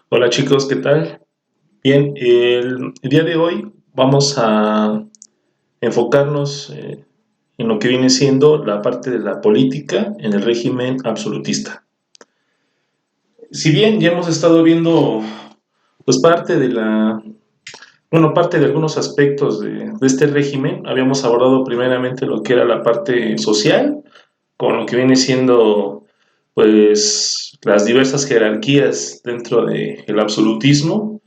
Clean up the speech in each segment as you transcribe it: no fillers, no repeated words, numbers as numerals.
Hola chicos, ¿qué tal? Bien, el día de hoy vamos a enfocarnos en lo que viene siendo la parte de la política en el régimen absolutista. Si bien ya hemos estado viendo pues parte de algunos aspectos de este régimen, habíamos abordado primeramente lo que era la parte social, con lo que viene siendo pues las diversas jerarquías dentro del absolutismo.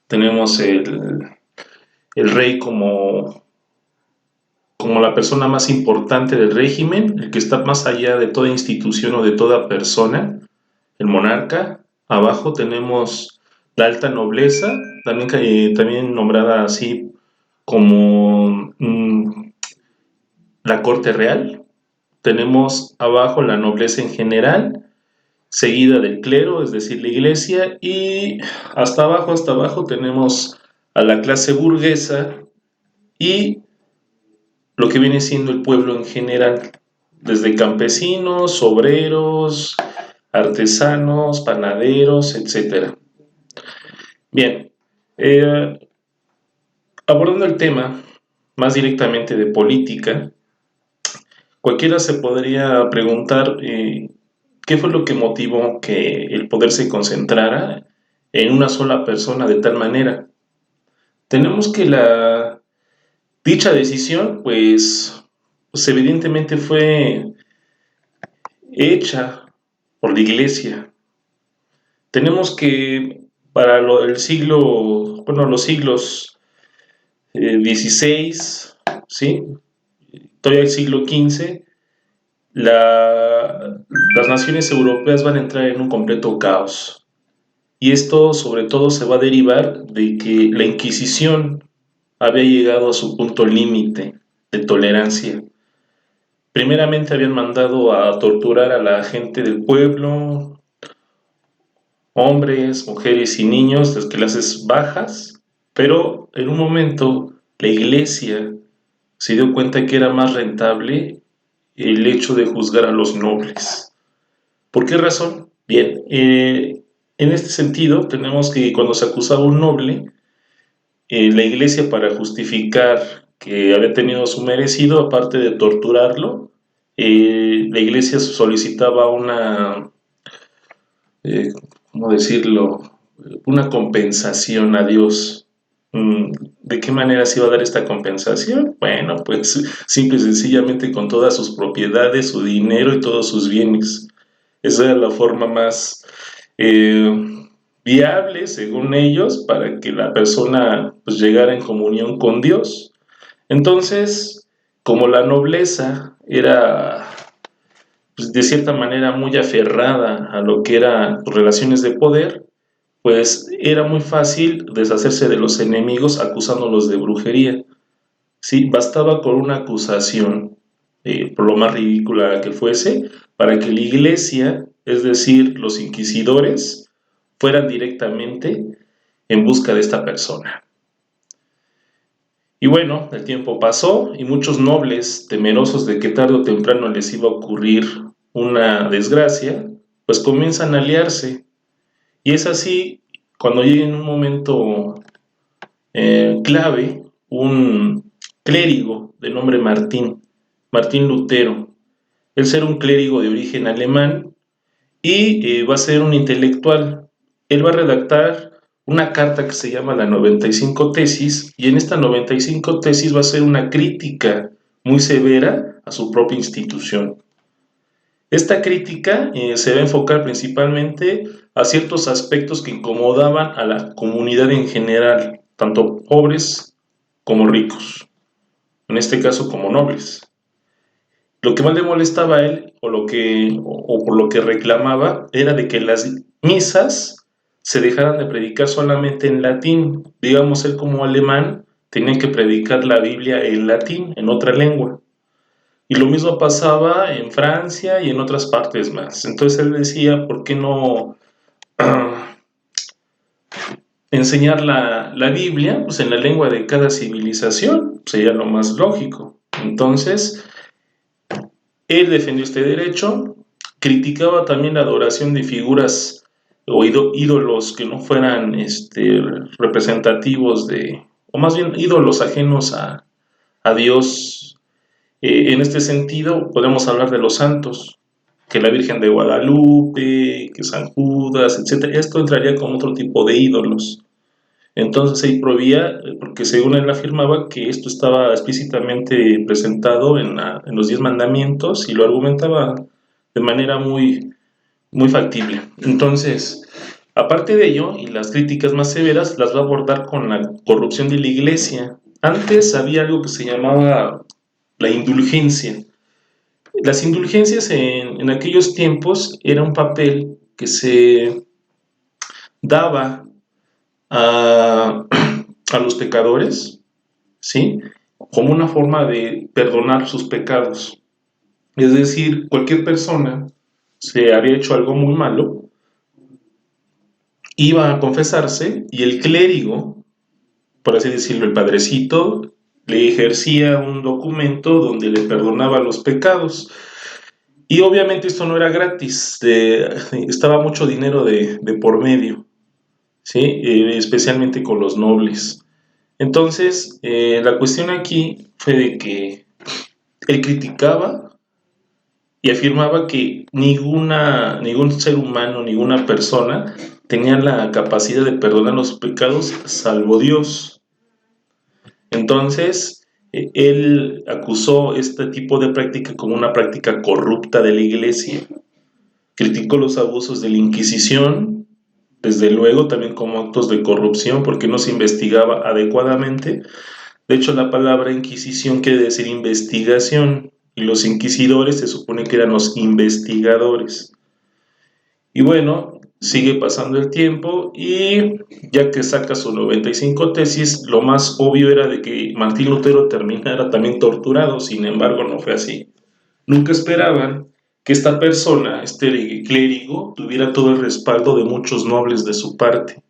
Tenemos el rey como la persona más importante del régimen, el que está más allá de toda institución o de toda persona, el monarca. Abajo tenemos la alta nobleza, también nombrada así como la corte real. Tenemos abajo la nobleza en general, seguida del clero, es decir, la iglesia, y hasta abajo tenemos a la clase burguesa y lo que viene siendo el pueblo en general, desde campesinos, obreros, artesanos, panaderos, etcétera. Bien, eh, abordando el tema más directamente de política, cualquiera se podría preguntar qué fue lo que motivó que el poder se concentrara en una sola persona de tal manera. Tenemos que dicha decisión, pues evidentemente fue hecha por la iglesia. Tenemos que para el siglo, bueno, los siglos XVI, ¿sí? Todavía el siglo XV, las naciones europeas van a entrar en un completo caos. Y esto sobre todo se va a derivar de que la Inquisición había llegado a su punto límite de tolerancia. Primeramente habían mandado a torturar a la gente del pueblo, hombres, mujeres y niños de clases bajas, pero en un momento la iglesia se dio cuenta que era más rentable el hecho de juzgar a los nobles. ¿Por qué razón? Bien, en este sentido tenemos que cuando se acusaba a un noble, la iglesia para justificar que había tenido su merecido, aparte de torturarlo, la iglesia solicitaba eh, ¿cómo decirlo? Una compensación a Dios. ¿De qué manera se iba a dar esta compensación? Bueno, pues simple y sencillamente con todas sus propiedades, su dinero y todos sus bienes. Esa era la forma más viable, según ellos, para que la persona pues, llegara en comunión con Dios. Entonces, como la nobleza era pues, de cierta manera muy aferrada a lo que eran relaciones de poder, pues era muy fácil deshacerse de los enemigos acusándolos de brujería. Sí, bastaba con una acusación, por lo más ridícula que fuese, para que la iglesia, es decir, los inquisidores, fueran directamente en busca de esta persona. Y bueno, el tiempo pasó y muchos nobles, temerosos de que tarde o temprano les iba a ocurrir una desgracia, pues comienzan a aliarse. Y es así, cuando llega en un momento clave, un clérigo de nombre Martín Lutero. Él será un clérigo de origen alemán y va a ser un intelectual. Él va a redactar una carta que se llama la 95 tesis y en esta 95 tesis va a ser una crítica muy severa a su propia institución. Esta crítica se va a enfocar principalmente a ciertos aspectos que incomodaban a la comunidad en general, tanto pobres como ricos, en este caso como nobles. Lo que más le molestaba a él, o por lo que reclamaba, era de que las misas se dejaran de predicar solamente en latín. Digamos, él como alemán tenía que predicar la Biblia en latín, en otra lengua. Y lo mismo pasaba en Francia y en otras partes más. Entonces él decía, ¿por qué no enseñar la Biblia pues, en la lengua de cada civilización? Sería lo más lógico. Entonces, él defendió este derecho, criticaba también la adoración de figuras o ídolos que no fueran representativos o más bien ídolos ajenos a Dios. En este sentido, podemos hablar de los santos, que la Virgen de Guadalupe, que San Judas, etcétera. Esto entraría como otro tipo de ídolos. Entonces se prohibía, porque según él afirmaba que esto estaba explícitamente presentado en los 10 mandamientos y lo argumentaba de manera muy factible. Entonces, aparte de ello, y las críticas más severas las va a abordar con la corrupción de la iglesia. Antes había algo que se llamaba la indulgencia. Las indulgencias en aquellos tiempos era un papel que se daba a, a los pecadores, ¿sí? Como una forma de perdonar sus pecados. Es decir, cualquier persona se había hecho algo muy malo, iba a confesarse y el clérigo, por así decirlo, el padrecito, le ejercía un documento donde le perdonaba los pecados. Y obviamente esto no era gratis, estaba mucho dinero de por medio, ¿sí? Especialmente con los nobles. Entonces, la cuestión aquí fue de que él criticaba y afirmaba que ningún ser humano, ninguna persona tenía la capacidad de perdonar los pecados salvo Dios. Entonces, él acusó este tipo de práctica como una práctica corrupta de la iglesia. Criticó los abusos de la Inquisición, desde luego también como actos de corrupción porque no se investigaba adecuadamente. De hecho, la palabra Inquisición quiere decir investigación y los inquisidores se supone que eran los investigadores. Y bueno, sigue pasando el tiempo y ya que saca sus 95 tesis, lo más obvio era de que Martín Lutero terminara también torturado, sin embargo no fue así. Nunca esperaban que esta persona, este clérigo, tuviera todo el respaldo de muchos nobles de su parte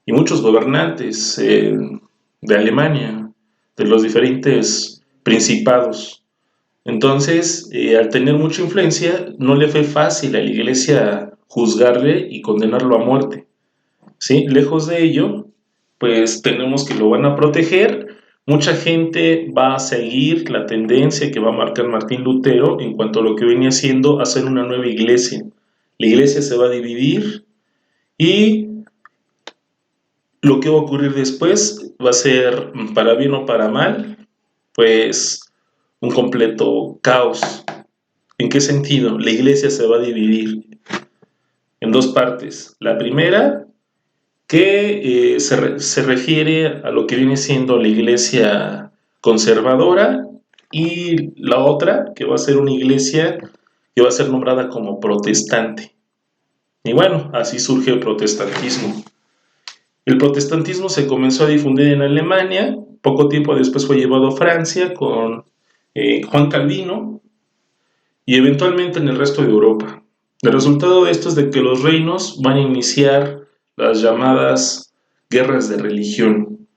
y muchos gobernantes de Alemania, de los diferentes principados. Entonces, al tener mucha influencia, no le fue fácil a la iglesia juzgarle y condenarlo a muerte. ¿Sí? Lejos de ello, pues tenemos que lo van a proteger. Mucha gente va a seguir la tendencia que va a marcar Martín Lutero en cuanto a lo que venía siendo hacer una nueva iglesia. La iglesia se va a dividir y lo que va a ocurrir después va a ser, para bien o para mal, pues un completo caos. ¿En qué sentido? La iglesia se va a dividir en dos partes. La primera, que se refiere a lo que viene siendo la iglesia conservadora, y la otra, que va a ser una iglesia que va a ser nombrada como protestante. Y bueno, así surge el protestantismo. El protestantismo se comenzó a difundir en Alemania, poco tiempo después fue llevado a Francia con Juan Calvino y eventualmente en el resto de Europa. El resultado de esto es de que los reinos van a iniciar las llamadas guerras de religión.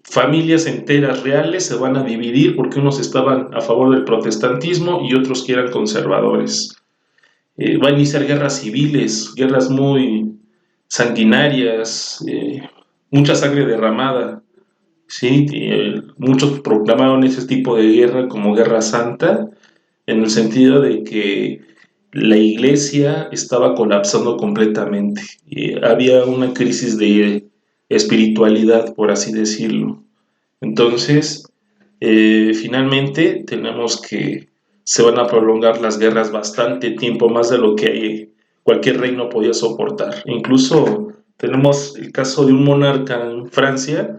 Familias enteras reales se van a dividir porque unos estaban a favor del protestantismo y otros que eran conservadores. Va a iniciar guerras civiles, guerras muy sanguinarias, mucha sangre derramada. ¿Sí? Muchos proclamaron ese tipo de guerra como guerra santa, en el sentido de que la iglesia estaba colapsando completamente. Había una crisis de espiritualidad, por así decirlo. Entonces, finalmente tenemos que se van a prolongar las guerras bastante tiempo, más de lo que cualquier reino podía soportar. Incluso tenemos el caso de un monarca en Francia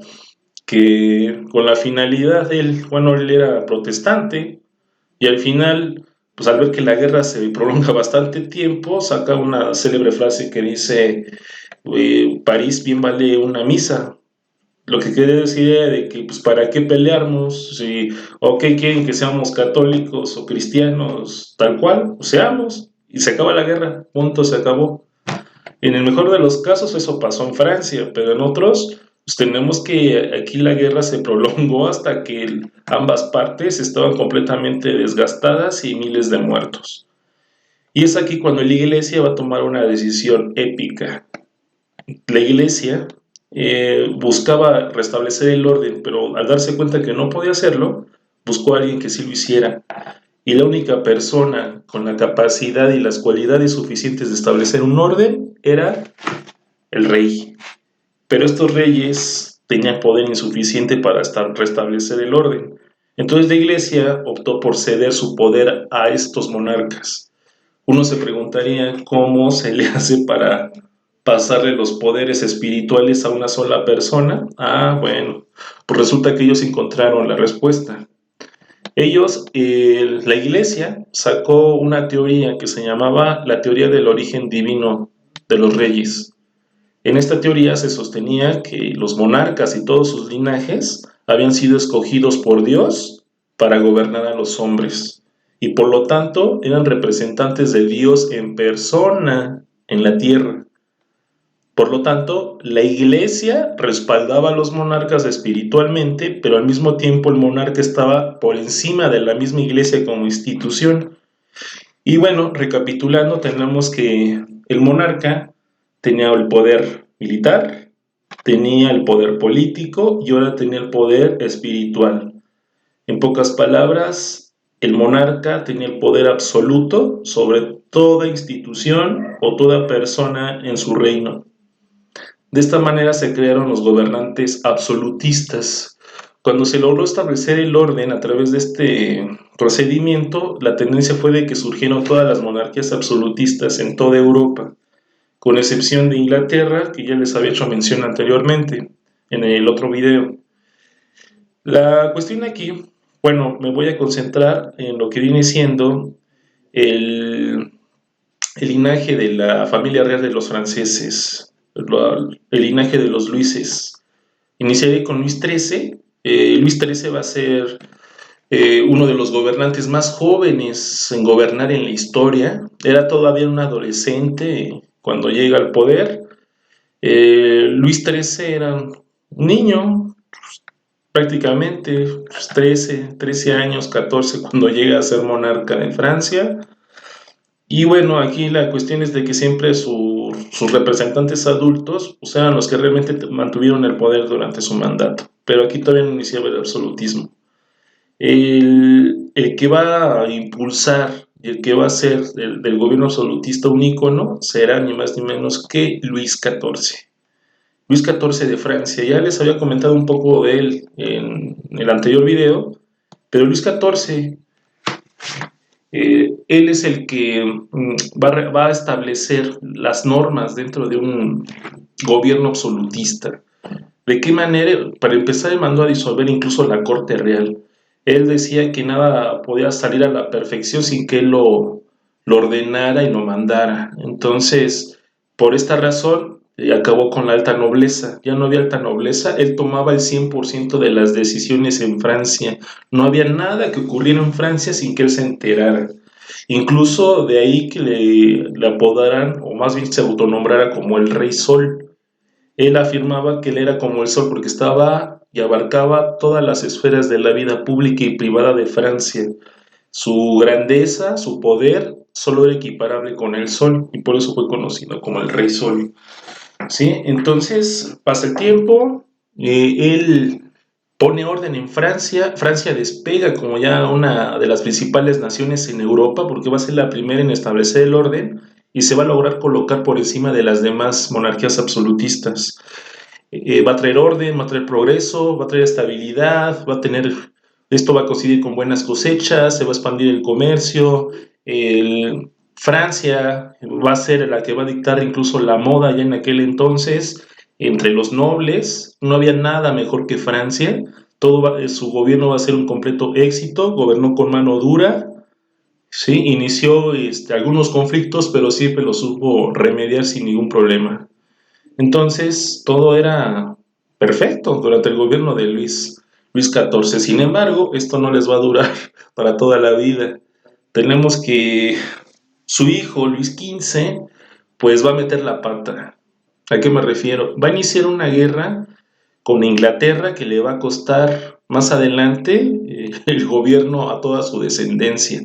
que con la finalidad de él, bueno, él era protestante y al final, pues al ver que la guerra se prolonga bastante tiempo, saca una célebre frase que dice, París bien vale una misa. Lo que quiere decir es de que, pues, ¿para qué pelearnos? Si, ok, quieren que seamos católicos o cristianos, tal cual, pues seamos. Y se acaba la guerra, punto, se acabó. En el mejor de los casos eso pasó en Francia, pero en otros pues tenemos que aquí la guerra se prolongó hasta que ambas partes estaban completamente desgastadas y miles de muertos. Y es aquí cuando la Iglesia va a tomar una decisión épica. La Iglesia buscaba restablecer el orden, pero al darse cuenta que no podía hacerlo, buscó a alguien que sí lo hiciera. Y la única persona con la capacidad y las cualidades suficientes de establecer un orden era el rey. Pero estos reyes tenían poder insuficiente para restablecer el orden. Entonces la Iglesia optó por ceder su poder a estos monarcas. Uno se preguntaría cómo se le hace para pasarle los poderes espirituales a una sola persona. Bueno, pues resulta que ellos encontraron la respuesta. La Iglesia sacó una teoría que se llamaba la teoría del origen divino de los reyes. En esta teoría se sostenía que los monarcas y todos sus linajes habían sido escogidos por Dios para gobernar a los hombres y por lo tanto eran representantes de Dios en persona en la tierra. Por lo tanto, la Iglesia respaldaba a los monarcas espiritualmente, pero al mismo tiempo el monarca estaba por encima de la misma Iglesia como institución. Y bueno, recapitulando, tenemos que el monarca tenía el poder militar, tenía el poder político y ahora tenía el poder espiritual. En pocas palabras, el monarca tenía el poder absoluto sobre toda institución o toda persona en su reino. De esta manera se crearon los gobernantes absolutistas. Cuando se logró establecer el orden a través de este procedimiento, la tendencia fue de que surgieron todas las monarquías absolutistas en toda Europa, con excepción de Inglaterra, que ya les había hecho mención anteriormente en el otro video. La cuestión aquí, bueno, me voy a concentrar en lo que viene siendo el linaje de la familia real de los franceses, el linaje de los Luises. Iniciaré con Luis XIII. Luis XIII va a ser uno de los gobernantes más jóvenes en gobernar en la historia. Era todavía un adolescente cuando llega al poder. Luis XIII era un niño, prácticamente 13 años, 14, cuando llega a ser monarca de Francia. Y bueno, aquí la cuestión es de que siempre sus representantes adultos pues eran los que realmente mantuvieron el poder durante su mandato. Pero aquí todavía no iniciaba el absolutismo. El que va a impulsar y el que va a ser del gobierno absolutista un ícono será ni más ni menos que Luis XIV. Luis XIV de Francia. Ya les había comentado un poco de él en el anterior video, pero Luis XIV él es el que va a establecer las normas dentro de un gobierno absolutista. ¿De qué manera? Para empezar, él mandó a disolver incluso la corte real. Él decía que nada podía salir a la perfección sin que él lo ordenara y lo mandara. Entonces, por esta razón, acabó con la alta nobleza. Ya no había alta nobleza, él tomaba el 100% de las decisiones en Francia. No había nada que ocurriera en Francia sin que él se enterara. Incluso de ahí que le apodaran, o más bien se autonombrara como el Rey Sol. Él afirmaba que él era como el sol porque estaba y abarcaba todas las esferas de la vida pública y privada de Francia. Su grandeza, su poder, solo era equiparable con el sol y por eso fue conocido como el Rey Sol. ¿Sí? Entonces pasa el tiempo, él pone orden en Francia, Francia despega como ya una de las principales naciones en Europa porque va a ser la primera en establecer el orden y se va a lograr colocar por encima de las demás monarquías absolutistas. Va a traer orden, va a traer progreso, va a traer estabilidad, esto va a coincidir con buenas cosechas, se va a expandir el comercio, Francia va a ser la que va a dictar incluso la moda ya en aquel entonces entre los nobles, no había nada mejor que Francia, su gobierno va a ser un completo éxito, gobernó con mano dura, sí, inició algunos conflictos, pero siempre los supo remediar sin ningún problema. Entonces, todo era perfecto durante el gobierno de Luis XIV. Sin embargo, esto no les va a durar para toda la vida. Tenemos que su hijo, Luis XV, pues va a meter la pata. ¿A qué me refiero? Va a iniciar una guerra con Inglaterra que le va a costar más adelante el gobierno a toda su descendencia.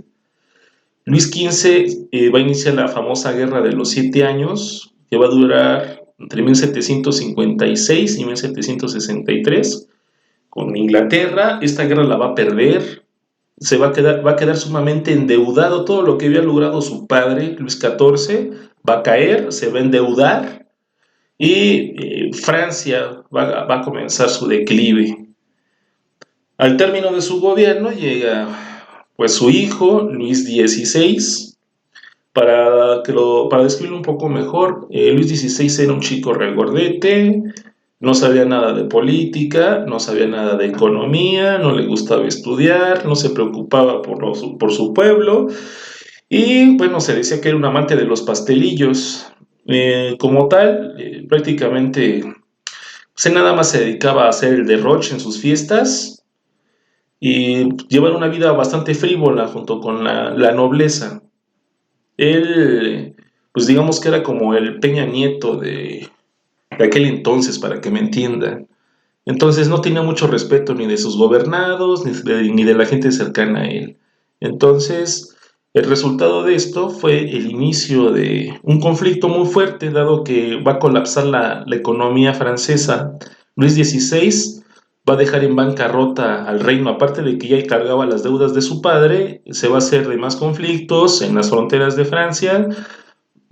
Luis XV va a iniciar la famosa Guerra de los 7 años, que va a durar entre 1756 y 1763 con Inglaterra. Esta guerra la va a perder, va a quedar sumamente endeudado. Todo lo que había logrado su padre, Luis XIV, va a caer, se va a endeudar y Francia va a comenzar su declive. Al término de su gobierno llega pues su hijo, Luis XVI. Para describirlo un poco mejor, Luis XVI era un chico regordete, no sabía nada de política, no sabía nada de economía, no le gustaba estudiar, no se preocupaba por su pueblo y bueno, se decía que era un amante de los pastelillos. Como tal, prácticamente nada más se dedicaba a hacer el derroche en sus fiestas y llevar una vida bastante frívola junto con la nobleza. Él, pues digamos que era como el Peña Nieto de aquel entonces, para que me entiendan. Entonces no tenía mucho respeto ni de sus gobernados, ni de la gente cercana a él. Entonces, el resultado de esto fue el inicio de un conflicto muy fuerte, dado que va a colapsar la economía francesa. Luis XVI va a dejar en bancarrota al reino, aparte de que ya cargaba las deudas de su padre, se va a hacer de más conflictos en las fronteras de Francia,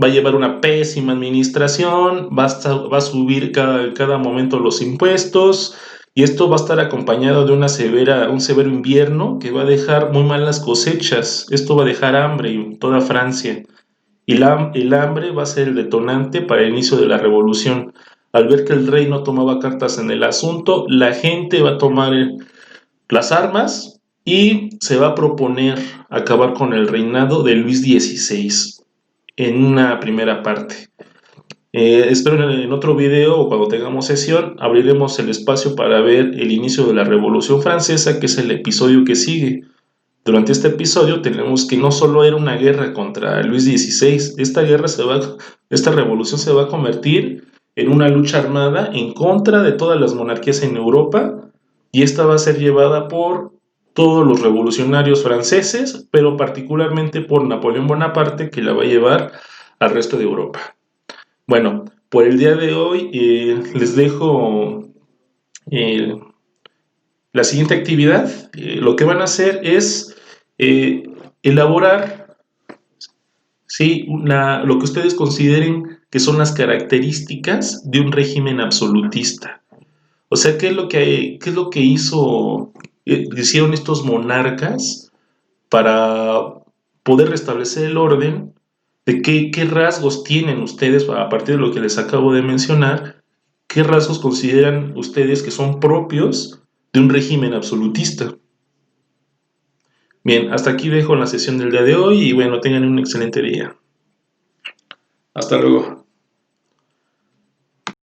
va a llevar una pésima administración, va a subir cada momento los impuestos y esto va a estar acompañado de un severo invierno que va a dejar muy malas cosechas. Esto va a dejar hambre en toda Francia y el hambre va a ser el detonante para el inicio de la revolución. Al ver que el rey no tomaba cartas en el asunto, la gente va a tomar las armas y se va a proponer acabar con el reinado de Luis XVI en una primera parte. Espero en otro video o cuando tengamos sesión abriremos el espacio para ver el inicio de la Revolución Francesa, que es el episodio que sigue. Durante este episodio tenemos que no solo era una guerra contra Luis XVI, esta revolución se va a convertir en una lucha armada en contra de todas las monarquías en Europa y esta va a ser llevada por todos los revolucionarios franceses, pero particularmente por Napoleón Bonaparte, que la va a llevar al resto de Europa. Bueno, por el día de hoy les dejo eh, la siguiente actividad. Lo que van a hacer es eh, elaborar, ¿sí? Lo que ustedes consideren que son las características de un régimen absolutista. O sea, hicieron estos monarcas para poder restablecer el orden? ¿De qué rasgos tienen ustedes, a partir de lo que les acabo de mencionar, qué rasgos consideran ustedes que son propios de un régimen absolutista? Bien, hasta aquí dejo la sesión del día de hoy y bueno, tengan un excelente día. Hasta luego.